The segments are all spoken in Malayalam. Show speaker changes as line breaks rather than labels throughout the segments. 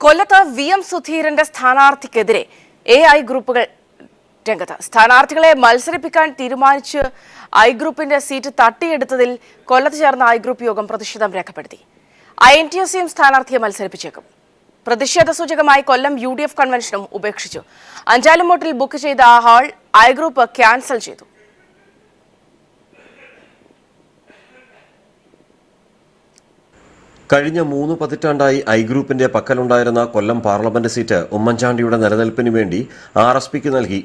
കൊല്ലത്ത് VM സുധീരന്റെ സ്ഥാനാർത്ഥിക്കെതിരെ AI ഗ്രൂപ്പുകൾ രംഗത്ത്. സ്ഥാനാർത്ഥികളെ മത്സരിപ്പിക്കാൻ തീരുമാനിച്ച് ഐ ഗ്രൂപ്പിന്റെ സീറ്റ് തട്ടിയെടുത്തതിൽ കൊല്ലത്ത് ചേർന്ന ഐ ഗ്രൂപ്പ് യോഗം പ്രതിഷേധം രേഖപ്പെടുത്തി. INTUCയും സ്ഥാനാർത്ഥിയെ മത്സരിപ്പിച്ചേക്കും. പ്രതിഷേധ സൂചകമായി കൊല്ലം UDF കൺവെൻഷനും ഉപേക്ഷിച്ചു. അഞ്ചാലുമൂട്ടിൽ ബുക്ക് ചെയ്ത ഹാൾ ഐ ഗ്രൂപ്പ് ക്യാൻസൽ ചെയ്തു.
കഴിഞ്ഞ 3 പതിറ്റാണ്ടായി ഐ ഗ്രൂപ്പിന്റെ പക്കലുണ്ടായിരുന്ന കൊല്ലം പാർലമെന്റ് സീറ്റ് ഉമ്മൻചാണ്ടിയുടെ നിലനിൽപ്പിന് വേണ്ടി RSPക്ക് നൽകി.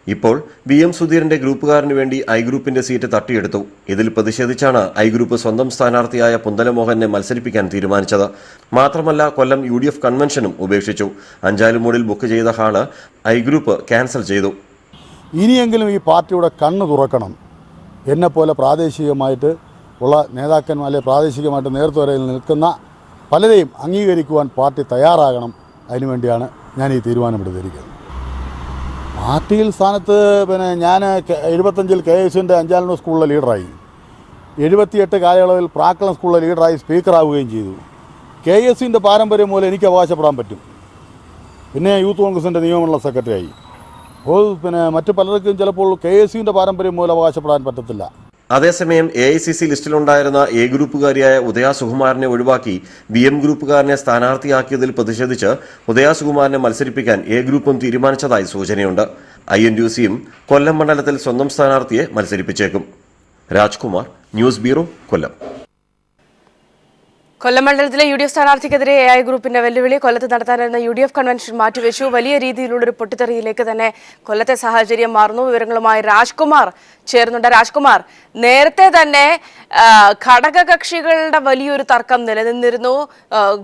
ഇപ്പോൾ VM സുധീരന്റെ ഗ്രൂപ്പുകാരന് വേണ്ടി ഐ ഗ്രൂപ്പിന്റെ സീറ്റ് തട്ടിയെടുത്തു. ഇതിൽ പ്രതിഷേധിച്ചാണ് ഐ ഗ്രൂപ്പ് സ്വന്തം സ്ഥാനാർത്ഥിയായ പുന്തലമോഹനെ മത്സരിപ്പിക്കാൻ തീരുമാനിച്ചത്. മാത്രമല്ല കൊല്ലം UDF കൺവെൻഷനും ഉപേക്ഷിച്ചു. അഞ്ചാലുമൂടിൽ ബുക്ക് ചെയ്ത ഹാള് ഐ ഗ്രൂപ്പ് ക്യാൻസൽ ചെയ്തു.
ഇനിയെങ്കിലും ഈ പാർട്ടിയുടെ കണ്ണ് തുറക്കണം. എന്നെപ്പോലെ പ്രാദേശികമായിട്ട് ഉള്ള നേതാക്കന്മാർ, അല്ലെങ്കിൽ പ്രാദേശികമായിട്ട് നേതൃത്വത്തിൽ നിൽക്കുന്ന പലരെയും അംഗീകരിക്കുവാൻ പാർട്ടി തയ്യാറാകണം. അതിനുവേണ്ടിയാണ് ഞാൻ ഈ തീരുമാനമെടുത്തിരിക്കുന്നത്. പാർട്ടിയിൽ സ്ഥാനത്ത് ഞാൻ 75-ൽ KSUവിൻ്റെ അഞ്ചാലുമൂട് സ്കൂളിലെ ലീഡറായി, 78 കാലയളവിൽ പ്രാക്കളൻ സ്കൂളിലെ ലീഡറായി സ്പീക്കറാവുകയും ചെയ്തു. KSUവിൻ്റെ പാരമ്പര്യം മൂലം എനിക്ക് അവകാശപ്പെടാൻ പറ്റും. പിന്നെ യൂത്ത് കോൺഗ്രസിൻ്റെ നിയമമുള്ള സെക്രട്ടറിയായി. അപ്പോൾ മറ്റു പലർക്കും ചിലപ്പോൾ KSUവിൻ്റെ പാരമ്പര്യം മൂലം അവകാശപ്പെടാൻ പറ്റത്തില്ല.
അതേസമയം AICC ലിസ്റ്റിലുണ്ടായിരുന്ന എ ഗ്രൂപ്പുകാരിയായ ഉദയ സുകുമാരനെ ഒഴിവാക്കി VM ഗ്രൂപ്പുകാരനെ സ്ഥാനാർത്ഥിയാക്കിയതിൽ പ്രതിഷേധിച്ച് ഉദയ സുകുമാരനെ മത്സരിപ്പിക്കാൻ എ ഗ്രൂപ്പും തീരുമാനിച്ചതായി സൂചനയുണ്ട്. INTUCയും കൊല്ലം മണ്ഡലത്തിൽ സ്വന്തം സ്ഥാനാർത്ഥിയെ മത്സരിപ്പിച്ചേക്കും. രാജ്കുമാർ, ന്യൂസ് ബ്യൂറോ, കൊല്ലം.
കൊല്ലം മണ്ഡലത്തിലെ UDF സ്ഥാനാർത്ഥിക്കെതിരെ AI ഗ്രൂപ്പിന്റെ വെല്ലുവിളി. കൊല്ലത്ത് നടത്താനിരുന്ന UDF കൺവെൻഷൻ മാറ്റിവെച്ചു. വലിയ രീതിയിലുള്ളൊരു പൊട്ടിത്തെറിയിലേക്ക് തന്നെ കൊല്ലത്തെ സാഹചര്യം മാറുന്നു. വിവരങ്ങളുമായി രാജ്കുമാർ ചേർന്നുണ്ട്. രാജ്കുമാർ, നേരത്തെ തന്നെ ഘടകകക്ഷികളുടെ വലിയൊരു തർക്കം നിലനിന്നിരുന്നു.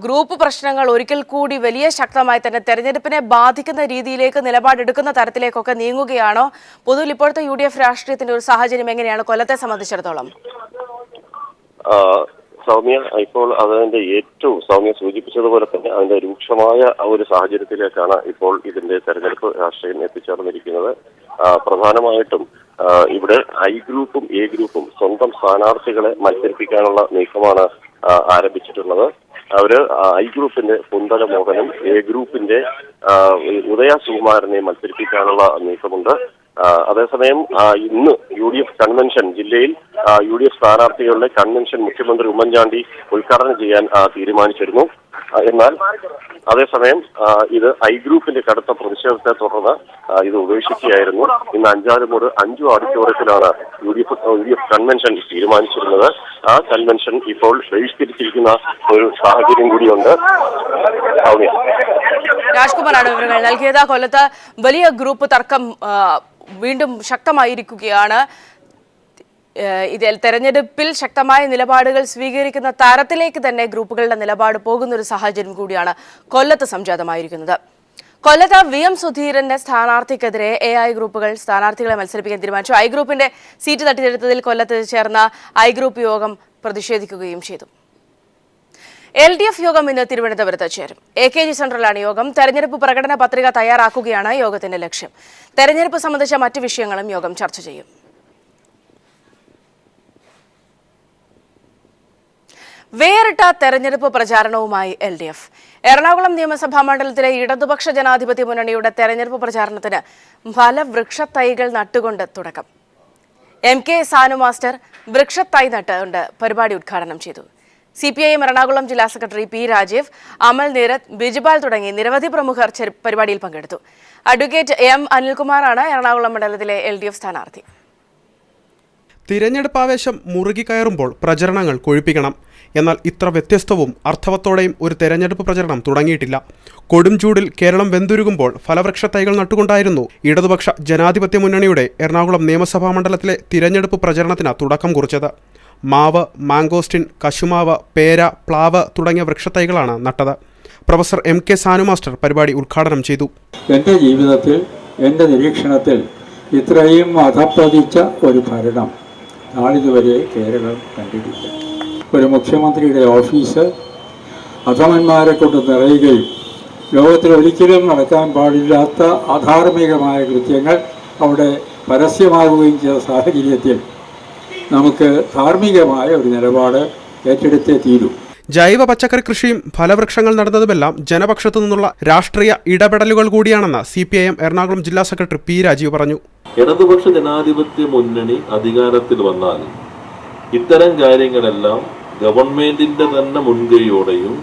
ഗ്രൂപ്പ് പ്രശ്നങ്ങൾ ഒരിക്കൽ കൂടി വലിയ ശക്തമായി തന്നെ തെരഞ്ഞെടുപ്പിനെ ബാധിക്കുന്ന രീതിയിലേക്ക് നിലപാടെടുക്കുന്ന തരത്തിലേക്കൊക്കെ നീങ്ങുകയാണോ? പൊതുവിൽ ഇപ്പോഴത്തെ UDF രാഷ്ട്രീയത്തിന്റെ ഒരു സാഹചര്യം എങ്ങനെയാണ് കൊല്ലത്തെ സംബന്ധിച്ചിടത്തോളം?
സൗമ്യ, ഇപ്പോൾ അതിന്റെ ഏറ്റവും സൗമ്യ സൂചിപ്പിച്ചതുപോലെ തന്നെ അതിന്റെ രൂക്ഷമായ ഒരു സാഹചര്യത്തിലേക്കാണ് ഇപ്പോൾ ഇതിന്റെ തെരഞ്ഞെടുപ്പ് രാഷ്ട്രീയം എത്തിച്ചേർന്നിരിക്കുന്നത്. പ്രധാനമായിട്ടും ഇവിടെ ഐ ഗ്രൂപ്പും എ ഗ്രൂപ്പും സ്വന്തം സ്ഥാനാർത്ഥികളെ മത്സരിപ്പിക്കാനുള്ള നീക്കമാണ് ആരംഭിച്ചിട്ടുള്ളത്. അവര് ഐ ഗ്രൂപ്പിന്റെ പുന്തലമോഹനും എ ഗ്രൂപ്പിന്റെ ഉദയ സുകുമാരനെ മത്സരിപ്പിക്കാനുള്ള നീക്കമുണ്ട്. അതേസമയം ഇന്ന് UDF കൺവെൻഷൻ, ജില്ലയിൽ UDF സ്ഥാനാർത്ഥികളുടെ കൺവെൻഷൻ മുഖ്യമന്ത്രി ഉമ്മൻചാണ്ടി ഉദ്ഘാടനം ചെയ്യാൻ തീരുമാനിച്ചിരുന്നു. എന്നാൽ അതേസമയം ഇത് ഐ ഗ്രൂപ്പിന്റെ കടുത്ത പ്രതിഷേധത്തെ തുടർന്ന് ഇത് ഉപേക്ഷിക്കുകയായിരുന്നു. ഇന്ന് അഞ്ചാലുമൂട് 5 ഓഡിറ്റോറിയത്തിലാണ് UDF കൺവെൻഷൻ തീരുമാനിച്ചിരുന്നത്. ആ കൺവെൻഷൻ ഇപ്പോൾ ബഹിഷ്കരിച്ചിരിക്കുന്ന ഒരു സാഹചര്യം കൂടിയുണ്ട്.
രാജ്കുമാറാണ് വിവരങ്ങൾ നൽകിയത്. കൊല്ലത്ത് വലിയ ഗ്രൂപ്പ് തർക്കം വീണ്ടും ശക്തമായിരിക്കുകയാണ്. ഇതിൽ തെരഞ്ഞെടുപ്പിൽ ശക്തമായ നിലപാടുകൾ സ്വീകരിക്കുന്ന തരത്തിലേക്ക് തന്നെ ഗ്രൂപ്പുകളുടെ നിലപാട് പോകുന്ന ഒരു സാഹചര്യം കൂടിയാണ് കൊല്ലത്ത് സംജാതമായിരിക്കുന്നത്. കൊല്ലത്ത് VM സുധീരന്റെ സ്ഥാനാർത്ഥിക്കെതിരെ AI ഗ്രൂപ്പുകൾ സ്ഥാനാർത്ഥികളെ മത്സരിപ്പിക്കാൻ തീരുമാനിച്ചു. ഐ ഗ്രൂപ്പിന്റെ സീറ്റ് തട്ടിയെടുത്തതിൽ കൊല്ലത്ത് ചേർന്ന ഐ ഗ്രൂപ്പ് യോഗം പ്രതിഷേധിക്കുകയും ചെയ്തു. LDF യോഗം ഇന്ന് തിരുവനന്തപുരത്ത് ചേരും. AKG സെന്ററിലാണ് യോഗം. തെരഞ്ഞെടുപ്പ് പ്രകടന പത്രിക തയ്യാറാക്കുകയാണ് യോഗത്തിന്റെ ലക്ഷ്യം. തെരഞ്ഞെടുപ്പ് സംബന്ധിച്ച മറ്റ് വിഷയങ്ങളും യോഗം ചർച്ച ചെയ്യും. വേറിട്ട തെരഞ്ഞെടുപ്പ് പ്രചാരണവുമായി LDF. എറണാകുളം നിയമസഭാ മണ്ഡലത്തിലെ ഇടതുപക്ഷ ജനാധിപത്യ മുന്നണിയുടെ തെരഞ്ഞെടുപ്പ് പ്രചാരണത്തിന് ഫലവൃക്ഷത്തൈകൾ നട്ടുകൊണ്ട് തുടക്കം. MK സാനു മാസ്റ്റർ വൃക്ഷത്തൈ നട്ടുകൊണ്ട് പരിപാടി ഉദ്ഘാടനം ചെയ്തു. CPIM എറണാകുളം ജില്ലാ സെക്രട്ടറി P. രാജീവ്, അമൽ നീരത്, ബിജിപാൽ തുടങ്ങി നിരവധി പ്രമുഖർ പരിപാടിയിൽ പങ്കെടുത്തു. Advocate M. അനിൽകുമാറാണ് എറണാകുളം മണ്ഡലത്തിലെ LDF സ്ഥാനാർത്ഥി.
തിരഞ്ഞെടുപ്പ് ആവേശം മുറുകിക്കയറുമ്പോൾ പ്രചരണങ്ങൾ കൊഴുപ്പിക്കണം. എന്നാൽ ഇത്ര വ്യത്യസ്തവും അർത്ഥവത്തോടെയും ഒരു തെരഞ്ഞെടുപ്പ് പ്രചരണം തുടങ്ങിയിട്ടില്ല. കൊടും ചൂടിൽ കേരളം വെന്തുരുകുമ്പോൾ ഫലവൃക്ഷത്തൈകൾ നട്ടുകൊണ്ടായിരുന്നു ഇടതുപക്ഷ ജനാധിപത്യ മുന്നണിയുടെ എറണാകുളം നിയമസഭാ മണ്ഡലത്തിലെ തിരഞ്ഞെടുപ്പ് പ്രചരണത്തിന് തുടക്കം കുറിച്ചത്. മാവ്, മാംഗോസ്റ്റിൻ, കശുമാവ്, പേര, പ്ലാവ് തുടങ്ങിയ വൃക്ഷത്തൈകളാണ് നട്ടത്. പ്രൊഫസർ MK സാനു മാസ്റ്റർ പരിപാടി ഉദ്ഘാടനം ചെയ്തു.
എൻ്റെ ജീവിതത്തിൽ, എൻ്റെ നിരീക്ഷണത്തിൽ ഇത്രയും അധപ്പതിച്ച ഒരു ഭരണം നാളിതുവരെ കേരളം കണ്ടിട്ടില്ല. ഒരു മുഖ്യമന്ത്രിയുടെ ഓഫീസ് അധമന്മാരെ കൊണ്ട് നിറയുകയും ലോകത്തിൽ ഒരിക്കലും നടക്കാൻ പാടില്ലാത്ത അധാർമികമായ കൃത്യങ്ങൾ അവിടെ പരസ്യമാകുകയും ചെയ്ത സാഹചര്യത്തിൽ നമുക്ക് ധാർമ്മികമായ ഒരു നിലപാട് ഏറ്റെടുത്തേ തീരൂ.
ജൈവ പച്ചക്കറി കൃഷിയും ഫലവൃക്ഷങ്ങൾ നടന്നതുമെല്ലാം ജനപക്ഷത്തു നിന്നുള്ള രാഷ്ട്രീയ ഇടപെടലുകൾ കൂടിയാണെന്ന് CPIM എറണാകുളം ജില്ലാ സെക്രട്ടറി P. രാജീവ് പറഞ്ഞു.
ഇടതുപക്ഷ ജനാധിപത്യ മുന്നണി അധികാരത്തിൽ വന്നാൽ ഇത്തരം കാര്യങ്ങളെല്ലാം ഗവൺമെന്റിന്റെ തന്നെ മുൻകൈയോടെയും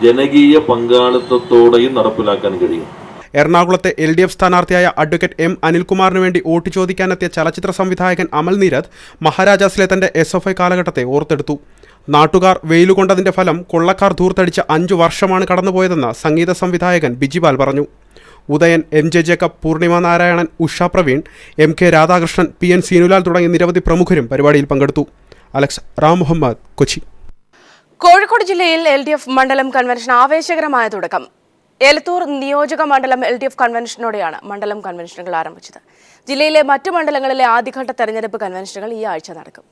ജനകീയ പങ്കാളിത്തത്തോടെയും നടപ്പിലാക്കാൻ കഴിയും.
എറണാകുളത്തെ LDF സ്ഥാനാർത്ഥിയായ അഡ്വക്കേറ്റ് M. അനിൽകുമാറിന് വേണ്ടി വോട്ട് ചോദിക്കാനെത്തിയ ചലച്ചിത്ര സംവിധായകൻ അമൽ നീരദ് മഹാരാജാസിലെ തന്റെ SFI കാലഘട്ടത്തെ ഓർത്തെടുത്തു. നാട്ടുകാർ വെയിലുകൊണ്ടതിന്റെ ഫലം കൊള്ളക്കാർ ധൂർത്തടിച്ച 5 വർഷമാണ് കടന്നുപോയതെന്ന് സംഗീത സംവിധായകൻ ബിജിപാൽ പറഞ്ഞു. Udayan, MJ Jacob, Poornima Narayanan, Usha Praveen, MK Radhakrishnan, PN Seenulal തുടങ്ങിയ നിരവധി പ്രമുഖരും പരിപാടിയിൽ പങ്കെടുത്തു. അലക്സ് റാം മുഹമ്മദ്, കൊച്ചി.
കോഴിക്കോട് ജില്ലയിൽ LDF മണ്ഡലം കൺവെൻഷൻ ആവേശകരമായ തുടക്കം. എലത്തൂർ നിയോജക മണ്ഡലം LDF കൺവെൻഷനോടെയാണ് മണ്ഡലം കൺവെൻഷനുകൾ ആരംഭിച്ചത്. ജില്ലയിലെ മറ്റു മണ്ഡലങ്ങളിലെ ആദ്യഘട്ട തെരഞ്ഞെടുപ്പ് കൺവെൻഷനുകൾ ഈ ആഴ്ച നടക്കും.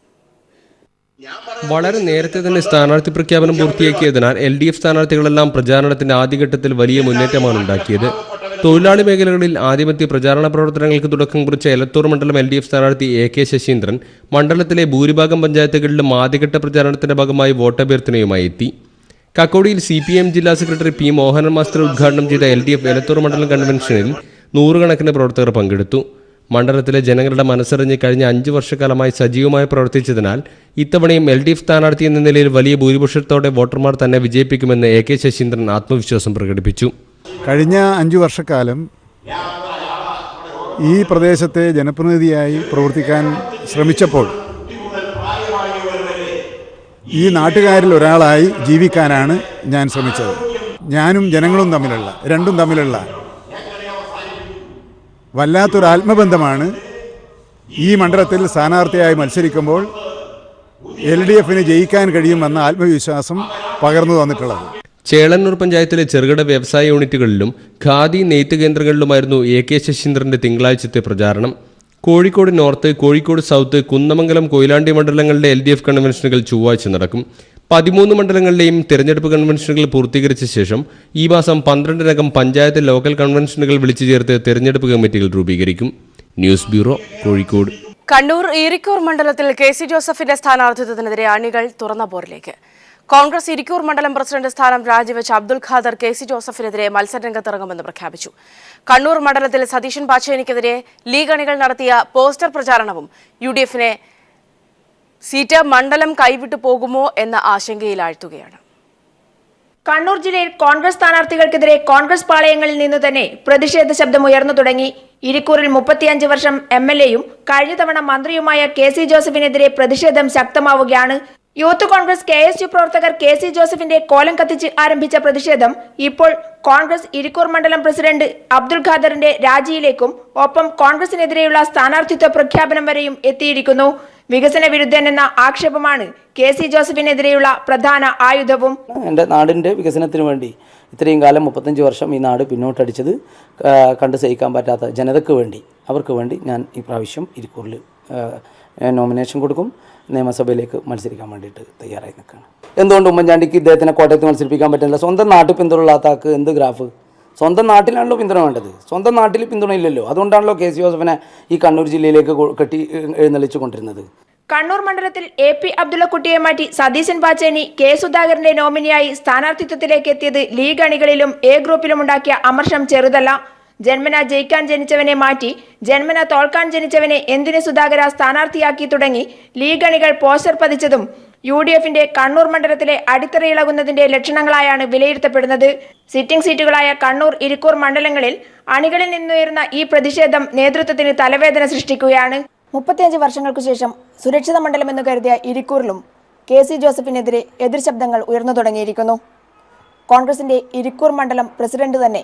വളരെ നേരത്തെ തന്നെ സ്ഥാനാർത്ഥി പ്രഖ്യാപനം പൂർത്തിയാക്കിയതിനാൽ LDF സ്ഥാനാർത്ഥികളെല്ലാം പ്രചാരണത്തിന്റെ ആദ്യഘട്ടത്തിൽ വലിയ മുന്നേറ്റമാണ് ഉണ്ടാക്കിയത്. തൊഴിലാളി മേഖലകളിൽ ആധിപത്യ പ്രചാരണ പ്രവർത്തനങ്ങൾക്ക് തുടക്കം കുറിച്ച എലത്തൂർ മണ്ഡലം LDF സ്ഥാനാർത്ഥി AK ശശീന്ദ്രൻ മണ്ഡലത്തിലെ ഭൂരിഭാഗം പഞ്ചായത്തുകളിലും ആദ്യഘട്ട പ്രചാരണത്തിന്റെ ഭാഗമായി വോട്ടഭ്യർത്ഥനയുമായി എത്തി. കക്കോടിയിൽ CPIM ജില്ലാ സെക്രട്ടറി P. മോഹനൻ മാസ്റ്റർ ഉദ്ഘാടനം ചെയ്ത LDF എലത്തൂർ മണ്ഡലം കൺവെൻഷനിൽ നൂറുകണക്കിന് പ്രവർത്തകർ പങ്കെടുത്തു. മണ്ഡലത്തിലെ ജനങ്ങളുടെ മനസ്സറിഞ്ഞ് കഴിഞ്ഞ 5 വർഷക്കാലമായി സജീവമായി പ്രവർത്തിച്ചതിനാൽ ഇത്തവണയും LDF സ്ഥാനാർത്ഥി എന്ന നിലയിൽ വലിയ ഭൂരിപക്ഷത്തോടെ വോട്ടർമാർ തന്നെ വിജയിപ്പിക്കുമെന്ന് AK ശശീന്ദ്രൻ ആത്മവിശ്വാസം പ്രകടിപ്പിച്ചു.
കഴിഞ്ഞ 5 വർഷക്കാലം ഈ പ്രദേശത്തെ ജനപ്രതിനിധിയായി പ്രവർത്തിക്കാൻ ശ്രമിച്ചപ്പോൾ ഈ നാട്ടുകാരിൽ ഒരാളായി ജീവിക്കാനാണ് ഞാൻ ശ്രമിച്ചത്. ഞാനും ജനങ്ങളും രണ്ടും തമ്മിലുള്ള വല്ലാത്തൊരു ആത്മബന്ധമാണ് ഈ മണ്ഡലത്തിൽ സ്ഥാനാർത്ഥിയായി മത്സരിക്കുമ്പോൾ LDFന് ജയിക്കാൻ കഴിയുമെന്ന ആത്മവിശ്വാസം പകർന്നു തന്നിട്ടുള്ളത്.
ചേളന്നൂർ പഞ്ചായത്തിലെ ചെറുകിട വ്യവസായ യൂണിറ്റുകളിലും ഖാദി നെയ്ത്ത് കേന്ദ്രങ്ങളിലുമായിരുന്നു AK ശശീന്ദ്രന്റെ തിങ്കളാഴ്ചത്തെ പ്രചാരണം. കോഴിക്കോട് നോർത്ത്, കോഴിക്കോട് സൗത്ത്, കുന്നമംഗലം, കൊയിലാണ്ടി മണ്ഡലങ്ങളിലെ LDF കൺവെൻഷനുകൾ ചൊവ്വാഴ്ച നടക്കും. 13 മണ്ഡലങ്ങളിലെയും തിരഞ്ഞെടുപ്പ് കൺവെൻഷനുകൾ പൂർത്തീകരിച്ച ശേഷം ഈ മാസം 12-നകം പഞ്ചായത്ത് ലോക്കൽ കൺവെൻഷനുകൾ വിളിച്ചു ചേർത്ത് തിരഞ്ഞെടുപ്പ് കമ്മിറ്റികൾ രൂപീകരിക്കും. News bureau, Kozhikode.
കണ്ണൂർ ഇരിക്കൂർ മണ്ഡലത്തിൽ KC ജോസഫിന്റെ സ്ഥാനാർത്ഥിത്വത്തിനെതിരെ അണികൾ തുറന്ന പോരിലേക്ക്. കോൺഗ്രസ് ഇരിക്കൂർ മണ്ഡലം പ്രസിഡന്റ് സ്ഥാനം രാജിവെച്ച അബ്ദുൽ ഖാദർ KC ജോസഫിനെതിരെ മത്സരരംഗത്തിറങ്ങുമെന്ന് പ്രഖ്യാപിച്ചു. കണ്ണൂർ മണ്ഡലത്തിൽ സതീശൻ പാച്ചേനിക്കെതിരെ ലീഗ് അണികൾ നടത്തിയ പോസ്റ്റർ പ്രചാരണവും UDFനെ സീറ്റ് മണ്ഡലം കൈവിട്ടു പോകുമോ എന്ന ആശങ്കയിലാഴ്ത്തുകയാണ്.
കണ്ണൂർ ജില്ലയിൽ കോൺഗ്രസ് സ്ഥാനാർത്ഥികൾക്കെതിരെ കോൺഗ്രസ് പാളയങ്ങളിൽ നിന്നു തന്നെ പ്രതിഷേധ ശബ്ദം ഉയർന്നു തുടങ്ങി. ഇരിക്കൂറിൽ 35 വർഷം MLAയും കഴിഞ്ഞ തവണ മന്ത്രിയുമായ KC ജോസഫിനെതിരെ പ്രതിഷേധം ശക്തമാവുകയാണ്. യൂത്ത് കോൺഗ്രസ് KSU പ്രവർത്തകർ KC ജോസഫിന്റെ കോലം കത്തിച്ച് ആരംഭിച്ച പ്രതിഷേധം ഇപ്പോൾ കോൺഗ്രസ് ഇരിക്കൂർ മണ്ഡലം പ്രസിഡന്റ് അബ്ദുൽ ഖാദറിന്റെ രാജിയിലേക്കും ഒപ്പം കോൺഗ്രസിനെതിരെയുള്ള സ്ഥാനാർത്ഥിത്വ പ്രഖ്യാപനം വരെയും എത്തിയിരിക്കുന്നു. വികസന വിരുദ്ധൻ എന്ന ആക്ഷേപമാണ് KC ജോസഫിനെതിരെയുള്ള പ്രധാന ആയുധവും.
എൻ്റെ നാടിൻ്റെ വികസനത്തിന് വേണ്ടി ഇത്രയും കാലം 35 വർഷം ഈ നാട് പിന്നോട്ടടിച്ചത് കണ്ടു സഹിക്കാൻ പറ്റാത്ത ജനതയ്ക്ക് വേണ്ടി, അവർക്ക് വേണ്ടി ഞാൻ ഈ പ്രാവശ്യം ഇരിക്കൂറിൽ നോമിനേഷൻ കൊടുക്കും. നിയമസഭയിലേക്ക് മത്സരിക്കാൻ വേണ്ടിയിട്ട് തയ്യാറായി നിൽക്കുകയാണ്. എന്തുകൊണ്ട് ഉമ്മൻചാണ്ടിക്ക് ഇദ്ദേഹത്തിനെ കോട്ടയത്ത് മത്സരിപ്പിക്കാൻ പറ്റില്ല? സ്വന്തം നാട്ടിൽ പിന്തുണയില്ലാത്ത ആൾക്ക് എന്ത് ഗ്രാഫ്? സ്വന്തം നാട്ടിലാണല്ലോ പിന്തുണ വേണ്ടത്. സ്വന്തം നാട്ടിൽ പിന്തുണയില്ലല്ലോ. അതുകൊണ്ടാണല്ലോ KC ജോസഫിനെ ഈ കണ്ണൂർ ജില്ലയിലേക്ക് കെട്ടി എഴുന്നള്ളിച്ചു കൊണ്ടിരുന്നത്.
കണ്ണൂർ മണ്ഡലത്തിൽ AP അബ്ദുള്ളക്കുട്ടിയെ മാറ്റി സതീശൻ പാച്ചേനി K. സുധാകരന്റെ നോമിനിയായി സ്ഥാനാർത്ഥിത്വത്തിലേക്ക് എത്തിയത് ലീഗ് അണികളിലും A ഗ്രൂപ്പിലും ഉണ്ടാക്കിയ അമർഷം ചെറുതല്ല. ജന്മന ജയിക്കാൻ ജനിച്ചവനെ മാറ്റി ജന്മന തോൽക്കാൻ ജനിച്ചവനെ എന്തിന് സുധാകര സ്ഥാനാർത്ഥിയാക്കി തുടങ്ങി ലീഗ് അണികൾ പോസ്റ്റർ പതിച്ചതും UDFന്റെ കണ്ണൂർ മണ്ഡലത്തിലെ അടിത്തറയിളകുന്നതിന്റെ ലക്ഷണങ്ങളായാണ് വിലയിരുത്തപ്പെടുന്നത്. സിറ്റിംഗ് സീറ്റുകളായ കണ്ണൂർ, ഇരിക്കൂർ മണ്ഡലങ്ങളിൽ അണികളിൽ നിന്നുയർന്ന ഈ പ്രതിഷേധം നേതൃത്വത്തിന് തലവേദന സൃഷ്ടിക്കുകയാണ്. 35 വർഷങ്ങൾക്കു ശേഷം സുരക്ഷിത മണ്ഡലമെന്ന് കരുതിയ ഇരിക്കൂറിലും KC ജോസഫിനെതിരെ എതിർശബ്ദങ്ങൾ ഉയർന്നു തുടങ്ങിയിരിക്കുന്നു. കോൺഗ്രസിന്റെ ഇരിക്കൂർ മണ്ഡലം പ്രസിഡന്റ് തന്നെ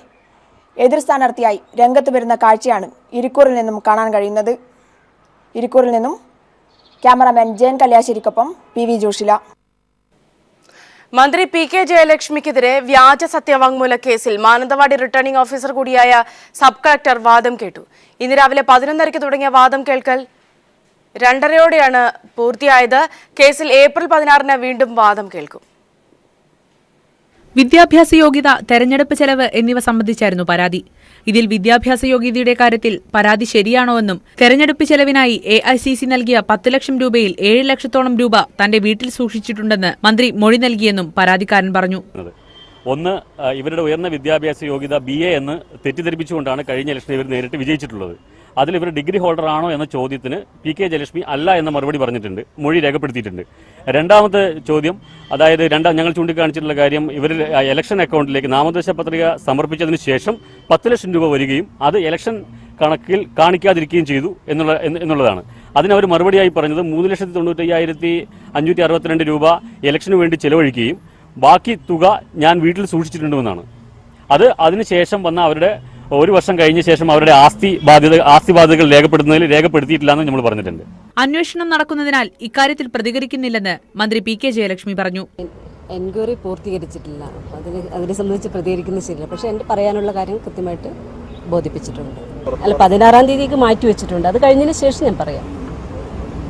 എതിർ സ്ഥാനാർത്ഥിയായി രംഗത്ത് വരുന്ന കാഴ്ചയാണ് ഇരിക്കൂറിൽ നിന്നും കാണാൻ കഴിയുന്നത്. ഇരിക്കൂറിൽ നിന്നും ക്യാമറാമാൻ ജയൻ കല്യാശ്ശേരിക്കൊപ്പം PV ജോഷില.
മന്ത്രി PK ജയലക്ഷ്മിക്കെതിരെ വ്യാജ സത്യവാങ്മൂല കേസിൽ മാനന്തവാടി റിട്ടേണിംഗ് ഓഫീസർ കൂടിയായ സബ് കളക്ടർ വാദം കേട്ടു. ഇന്ന് രാവിലെ 11:30 തുടങ്ങിയ വാദം കേൾക്കൽ 2:30 പൂർത്തിയായത്. കേസിൽ ഏപ്രിൽ 16 വീണ്ടും വാദം കേൾക്കും.
വിദ്യാഭ്യാസ യോഗ്യത, തെരഞ്ഞെടുപ്പ് ചെലവ് എന്നിവ സംബന്ധിച്ചായിരുന്നു പരാതി. ഇതിൽ വിദ്യാഭ്യാസ യോഗ്യതയുടെ കാര്യത്തിൽ പരാതി ശരിയാണോ എന്നും തെരഞ്ഞെടുപ്പ് ചെലവിനായി AICC നൽകിയ 10 ലക്ഷം രൂപയിൽ 7 ലക്ഷത്തോളം രൂപ തന്റെ വീട്ടിൽ സൂക്ഷിച്ചിട്ടുണ്ടെന്ന് മന്ത്രി മൊഴി നൽകിയെന്നും പരാതിക്കാരൻ പറഞ്ഞു.
ഒന്ന്, ഇവരുടെ ഉയർന്ന വിദ്യാഭ്യാസ യോഗ്യത BA എന്ന് തെറ്റിദ്ധരിപ്പിച്ചുകൊണ്ടാണ് കഴിഞ്ഞ ഇലക്ഷനിൽ ഇവർ നേരിട്ട് വിജയിച്ചിട്ടുള്ളത്. അതിൽ ഇവർ ഡിഗ്രി ഹോൾഡർ ആണോ എന്ന ചോദ്യത്തിന് PK ജയലക്ഷ്മി അല്ല എന്ന മറുപടി പറഞ്ഞിട്ടുണ്ട്, മൊഴി രേഖപ്പെടുത്തിയിട്ടുണ്ട്. രണ്ടാമത്തെ ചോദ്യം, അതായത് ഞങ്ങൾ ചൂണ്ടിക്കാണിച്ചിട്ടുള്ള കാര്യം, ഇവർ ഇലക്ഷൻ അക്കൗണ്ടിലേക്ക് നാമനിർദ്ദേശ പത്രിക സമർപ്പിച്ചതിന് ശേഷം 10 ലക്ഷം രൂപ വരികയും അത് ഇലക്ഷൻ കണക്കിൽ കാണിക്കാതിരിക്കുകയും ചെയ്തു എന്നുള്ളതാണ്. അതിനവർ മറുപടിയായി പറഞ്ഞത് 3,95,562 രൂപ ഇലക്ഷന് വേണ്ടി ചെലവഴിക്കുകയും ബാക്കി തുക ഞാൻ വീട്ടിൽ സൂക്ഷിച്ചിട്ടുണ്ടെന്നാണ്. അതിനുശേഷം വന്ന അവരുടെ 1 വർഷം കഴിഞ്ഞ ശേഷം അവരുടെ ആസ്തി ബാധ്യതകൾ രേഖപ്പെടുത്തിയിട്ടില്ല എന്ന് നമ്മൾ പറഞ്ഞിട്ടുണ്ട്.
അന്വേഷണം നടക്കുന്നതിനാൽ ഇക്കാര്യത്തിൽ പ്രതികരിക്കുന്നില്ലെന്ന് മന്ത്രി PK ജയലക്ഷ്മി പറഞ്ഞു.
എൻക്വയറി പൂർത്തീകരിച്ചിട്ടില്ല, അതിനെ സംബന്ധിച്ച് പ്രതികരിക്കുന്നത് ശരിയില്ല. പക്ഷേ എൻ്റെ പറയാനുള്ള കാര്യം കൃത്യമായിട്ട് ബോധിപ്പിച്ചിട്ടുണ്ട്. 16-ാം തീയതിക്ക് മാറ്റിവെച്ചിട്ടുണ്ട്. അത് കഴിഞ്ഞതിന് ശേഷം ഞാൻ പറയാം.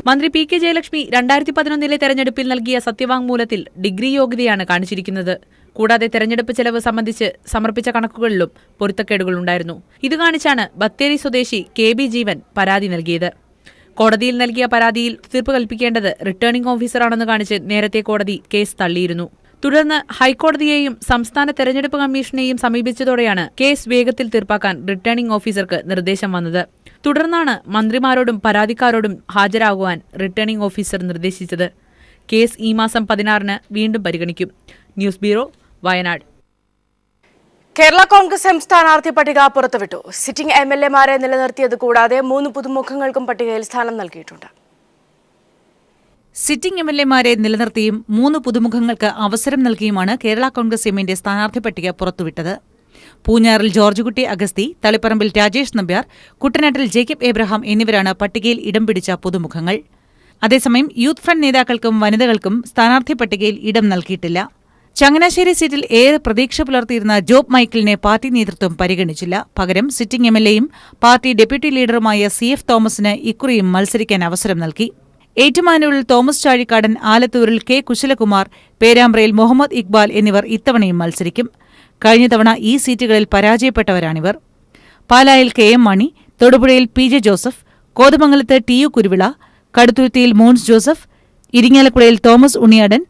മന്ത്രി PK ജയലക്ഷ്മി 2011 തെരഞ്ഞെടുപ്പിൽ നൽകിയ സത്യവാങ്മൂലത്തിൽ ഡിഗ്രി യോഗ്യതയാണ് കാണിച്ചിരിക്കുന്നത്. കൂടാതെ തെരഞ്ഞെടുപ്പ് ചെലവ് സംബന്ധിച്ച് സമർപ്പിച്ച കണക്കുകളിലും പൊരുത്തക്കേടുകളുണ്ടായിരുന്നു. ഇത് കാണിച്ചാണ് ബത്തേരി സ്വദേശി KB ജീവൻ പരാതി നൽകിയത്. കോടതിയിൽ നൽകിയ പരാതിയിൽ തീർപ്പ് കൽപ്പിക്കേണ്ടത് റിട്ടേണിംഗ് ഓഫീസറാണെന്ന് കാണിച്ച് നേരത്തെ കോടതി കേസ് തള്ളിയിരുന്നു. തുടർന്ന് ഹൈക്കോടതിയെയും സംസ്ഥാന തെരഞ്ഞെടുപ്പ് കമ്മീഷനെയും സമീപിച്ചതോടെയാണ് കേസ് വേഗത്തിൽ തീർപ്പാക്കാൻ റിട്ടേണിംഗ് ഓഫീസർക്ക് നിർദ്ദേശം വന്നത്. തുടർന്നാണ് മന്ത്രിമാരോടും പരാതിക്കാരോടും ഹാജരാകുവാൻ റിട്ടേണിംഗ് ഓഫീസർ നിർദ്ദേശിച്ചത്. കേസ് ഈ മാസം 16-ന് വീണ്ടും പരിഗണിക്കും. News bureau, Wayanad.
Kerala Congress M സ്ഥാനാർത്ഥി പട്ടിക പുറത്തുവിട്ടു. സിറ്റിംഗ് MLA-മാരെ നിലനിർത്തിയത് കൂടാതെ 3 പുതുമുഖങ്ങൾക്കും പട്ടികയിൽ സ്ഥാനം നൽകിയിട്ടുണ്ട്.
സിറ്റിംഗ് MLA-മാരെ നിലനിർത്തിയും 3 പുതുമുഖങ്ങൾക്ക് അവസരം നൽകിയുമാണ് കേരള കോൺഗ്രസ് എമ്മിന്റെ സ്ഥാനാർത്ഥി പട്ടിക പുറത്തുവിട്ടത്. പൂഞ്ഞാറിൽ ജോർജ് കുട്ടി അഗസ്തി, തളിപ്പറമ്പിൽ രാജേഷ് നമ്പ്യാർ, കുട്ടനാട്ടിൽ ജേക്കബ് എബ്രഹാം എന്നിവരാണ് പട്ടികയിൽ ഇടം പിടിച്ച പുതുമുഖങ്ങൾ. അതേസമയം യൂത്ത് ഫ്രണ്ട് നേതാക്കൾക്കും വനിതകൾക്കും സ്ഥാനാർത്ഥി പട്ടികയിൽ ഇടം നൽകിയിട്ടില്ല. ചങ്ങനാശ്ശേരി സീറ്റിൽ ഏറെ പ്രതീക്ഷ പുലർത്തിയിരുന്ന ജോബ് മൈക്കിളിനെ പാർട്ടി നേതൃത്വം പരിഗണിച്ചില്ല. പകരം സിറ്റിംഗ് MLA-യും പാർട്ടി ഡെപ്യൂട്ടി ലീഡറുമായ CF തോമസിന് ഇക്കുറിയും മത്സരിക്കാൻ അവസരം നൽകി. ഏറ്റുമാനൂരിൽ തോമസ് ചാഴിക്കാടൻ, ആലത്തൂരിൽ K കുശലകുമാർ, പേരാമ്പ്രയിൽ മുഹമ്മദ് ഇക്ബാൽ എന്നിവർ ഇത്തവണയും മത്സരിക്കും. കഴിഞ്ഞ തവണ ഈ സീറ്റുകളിൽ പരാജയപ്പെട്ടവരാണിവർ. പാലായിൽ KM മാണി, തൊടുപുഴയിൽ PJ ജോസഫ്, കോതമംഗലത്ത് TU കുരുവിള, കടുത്തുരുത്തിയിൽ മോൻസ് ജോസഫ്, ഇരിങ്ങാലക്കുടയിൽ തോമസ് ഉണ്ണിയാടൻ,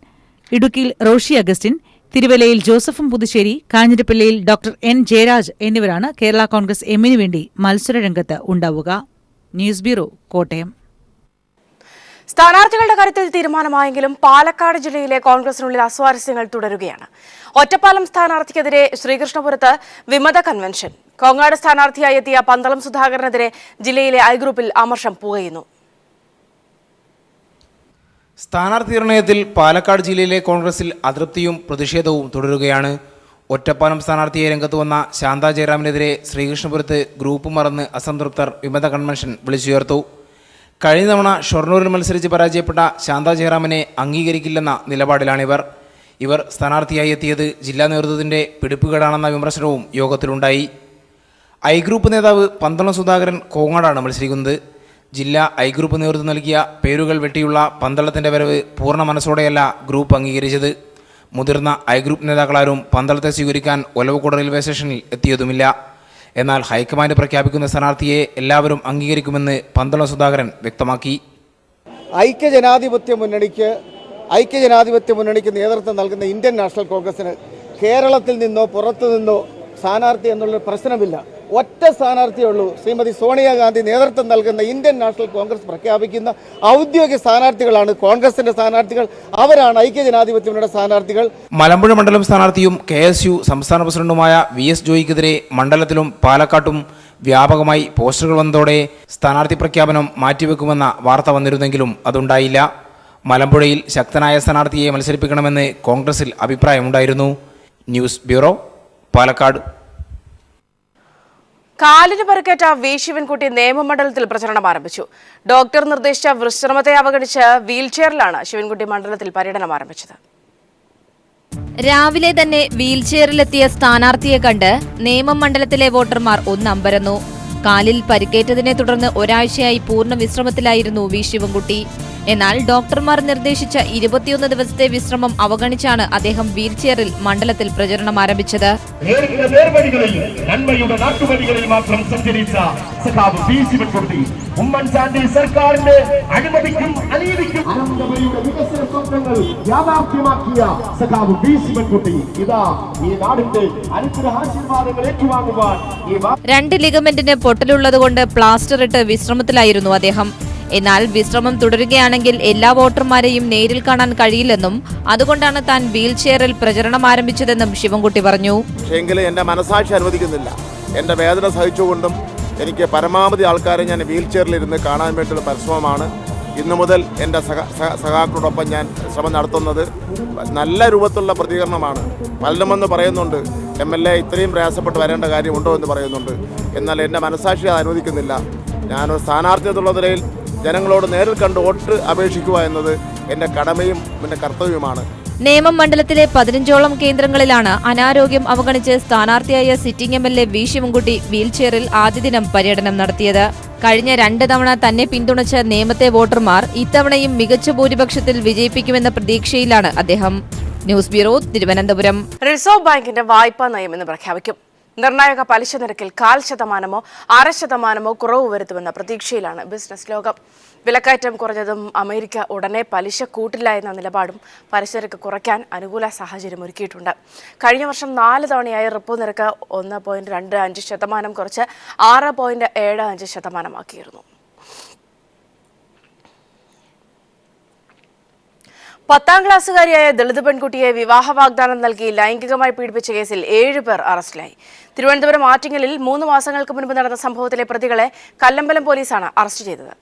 ഇടുക്കിയിൽ റോഷി അഗസ്റ്റിൻ, തിരുവല്ലയിൽ ജോസഫും പുതുശ്ശേരി, കാഞ്ഞിരപ്പള്ളിയിൽ ഡോക്ടർ N ജയരാജ് എന്നിവരാണ് കേരള കോൺഗ്രസ് എമ്മിനു വേണ്ടി മത്സരരംഗത്ത് ഉണ്ടാവുക. News bureau, Kottayam.
സ്ഥാനാർത്ഥികളുടെ കാര്യത്തിൽ തീരുമാനമായെങ്കിലും പാലക്കാട് ജില്ലയിലെ കോൺഗ്രസിനുള്ളിൽ അസ്വാരസ്യങ്ങൾ തുടരുകയാണ്. ഒറ്റപ്പാലം സ്ഥാനാർത്ഥിക്കെതിരെ ശ്രീകൃഷ്ണപുരത്ത് വിമത കൺവെൻഷൻ. കോങ്ങാട് സ്ഥാനാർത്ഥിയായി എത്തിയ പന്തളം സുധാകരനെതിരെ ജില്ലയിലെ I ഗ്രൂപ്പിൽ അമർഷം പുകയുന്നു.
സ്ഥാനാർത്ഥി നിർണയത്തിൽ പാലക്കാട് ജില്ലയിലെ കോൺഗ്രസിൽ അതൃപ്തിയും പ്രതിഷേധവും തുടരുകയാണ്. ഒറ്റപ്പാലം സ്ഥാനാർത്ഥിയെ രംഗത്ത് വന്ന ശാന്ത ജയറാമിനെതിരെ ശ്രീകൃഷ്ണപുരത്ത് ഗ്രൂപ്പ് മറന്ന് അസംതൃപ്തർ വിമത കൺവെൻഷൻ വിളിച്ചുയർത്തു. കഴിഞ്ഞ തവണ ഷൊർണൂരിൽ മത്സരിച്ച് പരാജയപ്പെട്ട ശാന്ത ജയറാമിനെ അംഗീകരിക്കില്ലെന്ന നിലപാടിലാണിവർ. ഇവർ സ്ഥാനാർത്ഥിയായി എത്തിയത് ജില്ലാ നേതൃത്വത്തിൻ്റെ പിടിപ്പുകേടാണെന്ന വിമർശനവും യോഗത്തിലുണ്ടായി. I ഗ്രൂപ്പ് നേതാവ് പന്തളം സുധാകരൻ കോങ്ങാടാണ് മത്സരിക്കുന്നത്. ജില്ലാ I ഗ്രൂപ്പ് നേതൃത്വം നൽകിയ പേരുകൾ വെട്ടിയുള്ള പന്തളത്തിൻ്റെ വരവ് പൂർണ്ണ മനസ്സോടെയല്ല ഗ്രൂപ്പ് അംഗീകരിച്ചത്. മുതിർന്ന I ഗ്രൂപ്പ് നേതാക്കളാരും പന്തളത്തെ സ്വീകരിക്കാൻ ഒലവക്കോട് റെയിൽവേ സ്റ്റേഷനിൽ എത്തിയതുമില്ല. എന്നാൽ ഹൈക്കമാൻഡ് പ്രഖ്യാപിക്കുന്ന സ്ഥാനാർത്ഥിയെ എല്ലാവരും അംഗീകരിക്കുമെന്ന് പന്തളം സുധാകരൻ വ്യക്തമാക്കി.
ഐക്യജനാധിപത്യ മുന്നണിക്ക് നേതൃത്വം നൽകുന്ന ഇന്ത്യൻ നാഷണൽ കോൺഗ്രസിന് കേരളത്തിൽ നിന്നോ പുറത്തു നിന്നോ സ്ഥാനാർത്ഥി എന്നുള്ള പ്രശ്നമില്ല. ഒറ്റ സ്ഥാനാർത്ഥിയേ ഉള്ളൂ. ശ്രീമതി സോണിയാഗാന്ധി നേതൃത്വം നൽകുന്ന ഇന്ത്യൻ നാഷണൽ കോൺഗ്രസ് പ്രഖ്യാപിക്കുന്ന ഔദ്യോഗിക സ്ഥാനാർത്ഥികളാണ് കോൺഗ്രസിന്റെ സ്ഥാനാർത്ഥികൾ. അവരാണ് ഐക്യജനാധിപത്യ മുന്നണിയുടെ സ്ഥാനാർത്ഥികൾ.
മലമ്പുഴ മണ്ഡലം സ്ഥാനാർത്ഥിയും KSU സംസ്ഥാന പ്രസിഡന്റുമായ VS ജോയിക്കെതിരെ മണ്ഡലത്തിലും പാലക്കാട്ടും വ്യാപകമായി പോസ്റ്ററുകൾ വന്നതോടെ സ്ഥാനാർത്ഥി പ്രഖ്യാപനം മാറ്റിവെക്കുമെന്ന വാർത്ത വന്നിരുന്നെങ്കിലും അതുണ്ടായില്ല. മലമ്പുഴയിൽ ശക്തനായ സ്ഥാനാർത്ഥിയെ മത്സരിപ്പിക്കണമെന്ന് കോൺഗ്രസിൽ അഭിപ്രായമുണ്ടായിരുന്നു. News bureau, Palakkad.
കാലിന് പരിക്കേറ്റ V ശിവൻകുട്ടി നേമമണ്ഡലത്തിൽ പ്രചരണം ആരംഭിച്ചു. ഡോക്ടർ നിർദ്ദേശിച്ച വിശ്രമത്തെ അവഗണിച്ച് വീൽചെയറിലാണ് ശിവൻകുട്ടി മണ്ഡലത്തിൽ പര്യടനം ആരംഭിച്ചത്.
രാവിലെ തന്നെ വീൽചെയറിലെത്തിയ സ്ഥാനാർത്ഥിയെ കണ്ട് നേമം മണ്ഡലത്തിലെ വോട്ടർമാർ ഒന്നമ്പരന്നു. കാലിൽ പരിക്കേറ്റതിനെ തുടർന്ന് ഒരാഴ്ചയായി പൂർണ്ണ വിശ്രമത്തിലായിരുന്നു V ശിവൻകുട്ടി. എന്നാൽ ഡോക്ടർമാർ നിർദ്ദേശിച്ച 21 ദിവസത്തെ വിശ്രമം അവഗണിച്ചാണ് അദ്ദേഹം വീൽചെയറിൽ മണ്ഡലത്തിൽ പ്രചരണം ആരംഭിച്ചത്.
ഉമ്മൻചാണ്ടി സർക്കാരിന്റെ അഴിമതിക്കും അനീതിക്കും അനന്തപുരിയുടെ വികസന സ്വപ്നങ്ങൾ യാഥാർത്ഥ്യമാക്കിയ സഖാവ് പി. ശിവൻകുട്ടി ഇതാ ഈ നാടിന്റെ അനുഗ്രഹാശീർവാദങ്ങൾ ഏറ്റുവാങ്ങുവാൻ
2 ലിഗമെന്റിന് പൊട്ടലുള്ളതുകൊണ്ട് പ്ലാസ്റ്റർ ഇട്ട് വിശ്രമത്തിലായിരുന്നു അദ്ദേഹം. എന്നാൽ വിശ്രമം തുടരുകയാണെങ്കിൽ എല്ലാ വോട്ടർമാരെയും നേരിൽ കാണാൻ കഴിയില്ലെന്നും അതുകൊണ്ടാണ് താൻ വീൽചെയറിൽ പ്രചരണം ആരംഭിച്ചതെന്നും ശിവൻകുട്ടി പറഞ്ഞു.
എങ്കിലും എന്റെ മനസാക്ഷി അനുവദിക്കുന്നില്ല. എന്റെ വേദന സഹിച്ചുകൊണ്ടും എനിക്ക് പരമാവധി ആൾക്കാരെ ഞാൻ വീൽചെയറിലിരുന്ന് കാണാൻ വേണ്ടിയുള്ള പരിശ്രമമാണ്. ഇന്നു മുതൽ എൻ്റെ സഖാക്കളോടൊപ്പം ഞാൻ ശ്രമം നടത്തുന്നത്. നല്ല രൂപത്തിലുള്ള പ്രതികരണമാണ്. പലരുമെന്ന് പറയുന്നുണ്ട് MLA ഇത്രയും പ്രയാസപ്പെട്ട് വരേണ്ട കാര്യമുണ്ടോ എന്ന് പറയുന്നുണ്ട്. എന്നാൽ എൻ്റെ മനസാക്ഷി അത് അനുവദിക്കുന്നില്ല. ഞാനൊരു സ്ഥാനാർത്ഥി എന്നുള്ള നിലയിൽ ജനങ്ങളോട് നേരിൽ കണ്ട് വോട്ട് അപേക്ഷിക്കുക എന്നത് എൻ്റെ കടമയും എൻ്റെ കർത്തവ്യവുമാണ്.
നേമം മണ്ഡലത്തിലെ 15ഓളം കേന്ദ്രങ്ങളിലാണ് അനാരോഗ്യം അവഗണിച്ച് സ്ഥാനാർത്ഥിയായ സിറ്റിംഗ് MLA വി. ശിവൻകുട്ടി വീൽചെയറിൽ ആദ്യ ദിനം പര്യടനം നടത്തിയത്. കഴിഞ്ഞ 2 തവണ തന്നെ പിന്തുണച്ച നേമത്തെ വോട്ടർമാർ ഇത്തവണയും മികച്ച ഭൂരിപക്ഷത്തിൽ വിജയിപ്പിക്കുമെന്ന പ്രതീക്ഷയിലാണ് അദ്ദേഹം. News bureau, Thiruvananthapuram.
റിസർവ് ബാങ്കിന്റെ വായ്പാ നയം എന്ന് പ്രഖ്യാപിക്കും. നിർണായക പലിശ നിരക്കിൽ 0.5%, 6% കുറവ് വരുത്തുമെന്ന പ്രതീക്ഷയിലാണ് ബിസിനസ് ലോകം. വിലക്കയറ്റം കുറഞ്ഞതും അമേരിക്ക ഉടനെ പലിശ കൂട്ടില്ല എന്ന നിലപാടും പലിശ നിരക്ക് കുറയ്ക്കാൻ അനുകൂല സാഹചര്യം ഒരുക്കിയിട്ടുണ്ട്. കഴിഞ്ഞ വർഷം 4 തവണയായി റിപ്പോ നിരക്ക് 1.25% കുറച്ച് 6.75% ആക്കിയിരുന്നു. 10ാം ക്ലാസ്സുകാരിയായ ദളിത് പെൺകുട്ടിയെ വിവാഹ വാഗ്ദാനം നൽകി ലൈംഗികമായി പീഡിപ്പിച്ച കേസിൽ 7 പേർ അറസ്റ്റിലായി. തിരുവനന്തപുരം ആറ്റിങ്ങലിൽ 3 മാസങ്ങൾക്ക് മുൻപ് നടന്ന സംഭവത്തിലെ പ്രതികളെ കല്ലമ്പലം പോലീസാണ് അറസ്റ്റ് ചെയ്തത്.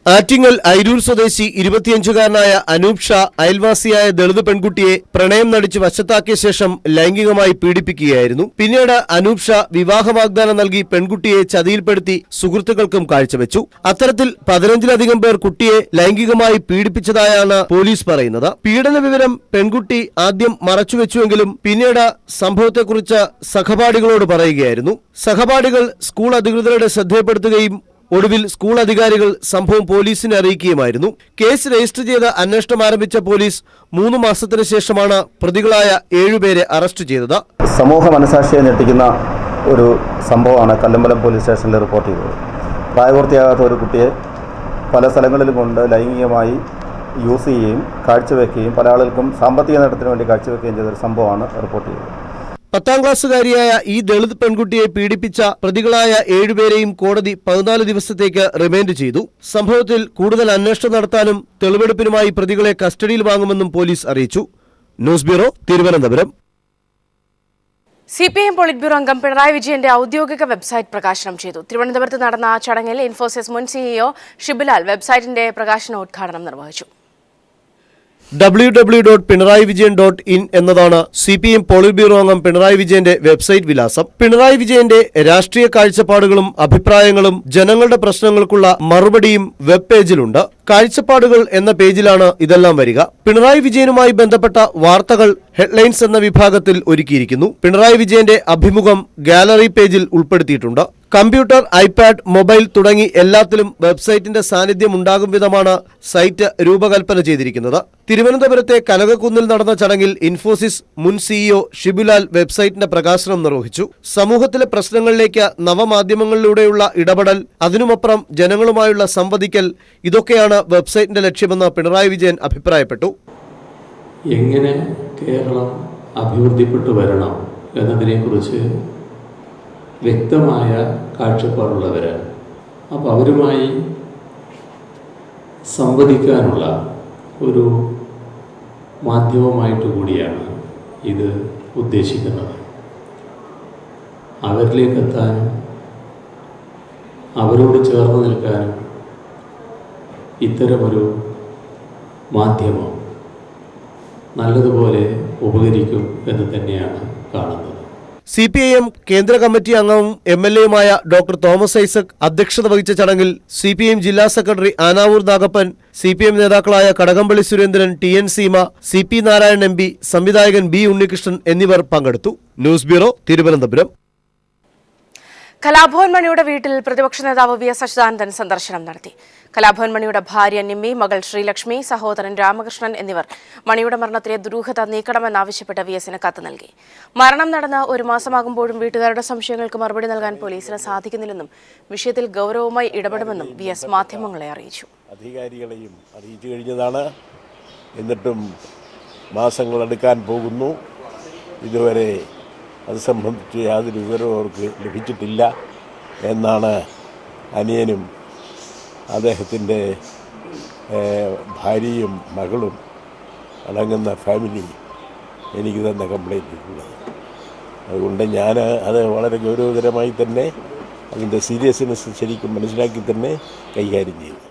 ആറ്റിങ്ങൽ ഐരൂർ സ്വദേശി 25-കാരനായ അനൂപ് ഷാ അയൽവാസിയായ ദളിത് പെൺകുട്ടിയെ പ്രണയം നടിച്ച് വശത്താക്കിയ ശേഷം ലൈംഗികമായി പീഡിപ്പിക്കുകയായിരുന്നു. പിന്നീട് അനൂപ് ഷാ വിവാഹ വാഗ്ദാനം നൽകി പെൺകുട്ടിയെ ചതിയിൽപ്പെടുത്തി സുഹൃത്തുക്കൾക്കും കാഴ്ചവെച്ചു. അത്തരത്തിൽ 15-ലധികം പേർ കുട്ടിയെ ലൈംഗികമായി പീഡിപ്പിച്ചതായാണ് പോലീസ് പറയുന്നത്. പീഡന വിവരം പെൺകുട്ടി ആദ്യം മറച്ചുവെച്ചുവെങ്കിലും പിന്നീട് സംഭവത്തെക്കുറിച്ച് സഹപാഠികളോട് പറയുകയായിരുന്നു. സഹപാഠികൾ സ്കൂൾ അധികൃതരുടെ ശ്രദ്ധയിൽപ്പെടുത്തുകയും ഒടുവിൽ സ്കൂൾ അധികാരികൾ സംഭവം പോലീസിനെ അറിയിക്കുകയുമായിരുന്നു. കേസ് രജിസ്റ്റർ ചെയ്ത് അന്വേഷണം ആരംഭിച്ച പോലീസ് 3 മാസത്തിന് ശേഷമാണ് പ്രതികളായ 7 പേരെ അറസ്റ്റ് ചെയ്തത്.
സമൂഹ മനസാക്ഷിയെ ഞെട്ടിക്കുന്ന ഒരു സംഭവമാണ് കല്ലമ്പലം പോലീസ് സ്റ്റേഷനിൽ റിപ്പോർട്ട് ചെയ്തത്. പ്രായപൂർത്തിയാകാത്ത ഒരു കുട്ടിയെ പല സ്ഥലങ്ങളിലും കൊണ്ട് ലൈംഗികമായി യൂസ് ചെയ്യുകയും കാഴ്ചവെക്കുകയും പല ആളുകൾക്കും സാമ്പത്തിക നേട്ടത്തിന് വേണ്ടി കാഴ്ചവെക്കുകയും ചെയ്തൊരു സംഭവമാണ് റിപ്പോർട്ട് ചെയ്തത്.
10ാം ക്ലാസ്സുകാരിയായ ഈ ദളിത് പെൺകുട്ടിയെ പീഡിപ്പിച്ച പ്രതികളായ 7 പേരെയും കോടതി 14 ദിവസത്തേക്ക് റിമാൻഡ് ചെയ്തു. സംഭവത്തിൽ കൂടുതൽ അന്വേഷണം നടത്താനും തെളിവെടുപ്പിനുമായി പ്രതികളെ കസ്റ്റഡിയിൽ വാങ്ങുമെന്നും പോലീസ് അറിയിച്ചു. News bureau, Thiruvananthapuram.
CPIM polit bureau അംഗം പിണറായി വിജയന്റെ ഔദ്യോഗിക വെബ്സൈറ്റ് പ്രകാശനം ചെയ്തു. തിരുവനന്തപുരത്ത് നടന്ന ചടങ്ങിൽ ഇൻഫോസിസ് മുൻ CEO ഷിബുലാൽ വെബ്സൈറ്റിന്റെ പ്രകാശനോദ്ഘാടനം നിർവഹിച്ചു.
www.pinarayivijayan.in എന്നതാണ് CPIM പോളിറ്റ് ബ്യൂറോ അംഗം പിണറായി വിജയന്റെ വെബ്സൈറ്റ് വിലാസം. പിണറായി വിജയന്റെ രാഷ്ട്രീയ കാഴ്ചപ്പാടുകളും അഭിപ്രായങ്ങളും ജനങ്ങളുടെ പ്രശ്നങ്ങൾക്കുള്ള മറുപടിയും വെബ് പേജിലുണ്ട്. കാഴ്ചപ്പാടുകൾ എന്ന പേജിലാണ് ഇതെല്ലാം വരിക. പിണറായി വിജയനുമായി ബന്ധപ്പെട്ട വാർത്തകൾ ഹെഡ്ലൈൻസ് എന്ന വിഭാഗത്തിൽ ഒരുക്കിയിരിക്കുന്നു. പിണറായി വിജയന്റെ അഭിമുഖം ഗാലറി പേജിൽ ഉൾപ്പെടുത്തിയിട്ടുണ്ട്. കമ്പ്യൂട്ടർ, ഐപാഡ്, മൊബൈൽ തുടങ്ങി എല്ലാത്തിലും വെബ്സൈറ്റിന്റെ സാന്നിധ്യം ഉണ്ടാകും വിധമാണ് സൈറ്റ് രൂപകൽപ്പന ചെയ്തിരിക്കുന്നത്. തിരുവനന്തപുരത്തെ കനകക്കുന്നിൽ നടന്ന ചടങ്ങിൽ ഇൻഫോസിസ് മുൻ CEO ഷിബുലാൽ വെബ്സൈറ്റിന്റെ പ്രകാശനം നിർവഹിച്ചു. സമൂഹത്തിലെ പ്രശ്നങ്ങളിലേക്ക് നവമാധ്യമങ്ങളിലൂടെയുള്ള ഇടപെടൽ, അതിനുമപ്പുറം ജനങ്ങളുമായുള്ള സംവദിക്കൽ, ഇതൊക്കെയാണ് വെബ്സൈറ്റിന്റെ ലക്ഷ്യമെന്ന് പിണറായി വിജയൻ അഭിപ്രായപ്പെട്ടു.
എങ്ങനെ കേരളം അഭിവൃദ്ധിപ്പെട്ടു വരണം എന്നതിനെക്കുറിച്ച് വ്യക്തമായ കാഴ്ചപ്പാടുള്ളവരാണ്. അപ്പോൾ അവരുമായി സംവദിക്കാനുള്ള ഒരു മാധ്യമമായിട്ട് കൂടിയാണ് ഇത് ഉദ്ദേശിക്കുന്നത്. അവരിലേക്കെത്താനും അവരോട് ചേർന്ന് നിൽക്കാനും ഇത്തരമൊരു മാധ്യമം നല്ലതുപോലെ ഉപകരിക്കും എന്ന് തന്നെയാണ് കാണുന്നത്.
CPIM കേന്ദ്ര കമ്മിറ്റി അംഗവും MLAയുമായ ഡോക്ടർ തോമസ് ഐസക് അധ്യക്ഷത വഹിച്ച ചടങ്ങിൽ CPIM ജില്ലാ സെക്രട്ടറി ആനാവൂർ നാഗപ്പൻ, CPIM നേതാക്കളായ Kadakampally Surendran, TN Seema, CP Narayanan MP, സംവിധായകൻ B ഉണ്ണികൃഷ്ണൻ എന്നിവർ പങ്കെടുത്തു. News bureau, Thiruvananthapuram.
കലാഭവൻ മണിയുടെ വീട്ടിൽ പ്രതിപക്ഷ നേതാവ് VS അച്യുതാനന്ദൻ സന്ദർശനം നടത്തി. കലാഭവൻ മണിയുടെ ഭാര്യ നിമ്മി, മകൾ ശ്രീലക്ഷ്മി, സഹോദരൻ രാമകൃഷ്ണൻ എന്നിവർ മണിയുടെ മരണത്തിലെ ദുരൂഹത നീക്കണമെന്നാവശ്യപ്പെട്ട് VS-ന് കത്ത് നൽകി. മരണം നടന്ന ഒരു മാസമാകുമ്പോഴും വീട്ടുകാരുടെ സംശയങ്ങൾക്ക് മറുപടി നൽകാൻ പോലീസിന് സാധിക്കുന്നില്ലെന്നും വിഷയത്തിൽ ഗൗരവമായി ഇടപെടുമെന്നും VS മാധ്യമങ്ങളെ അറിയിച്ചു.
അധികാരികളെയും അറിയിച്ചു കഴിഞ്ഞതാണ്. എന്നിട്ടും മാസങ്ങളെടുക്കാൻ പോകുന്നു. ഇതുവരെ അത് സംബന്ധിച്ച് യാതൊരു വിവരവും അവർക്ക് ലഭിച്ചിട്ടില്ല എന്നാണ് അനിയനും അദ്ദേഹത്തിൻ്റെ ഭാര്യയും മകളും അടങ്ങുന്ന ഫാമിലി എനിക്ക് തന്ന കംപ്ലൈൻറ്റ് ഉള്ളത്. അതുകൊണ്ട് ഞാൻ അത് വളരെ ഗൗരവതരമായി തന്നെ അതിൻ്റെ സീരിയസ്നെസ് ശരിക്കും മനസ്സിലാക്കി തന്നെ കൈകാര്യം ചെയ്തു.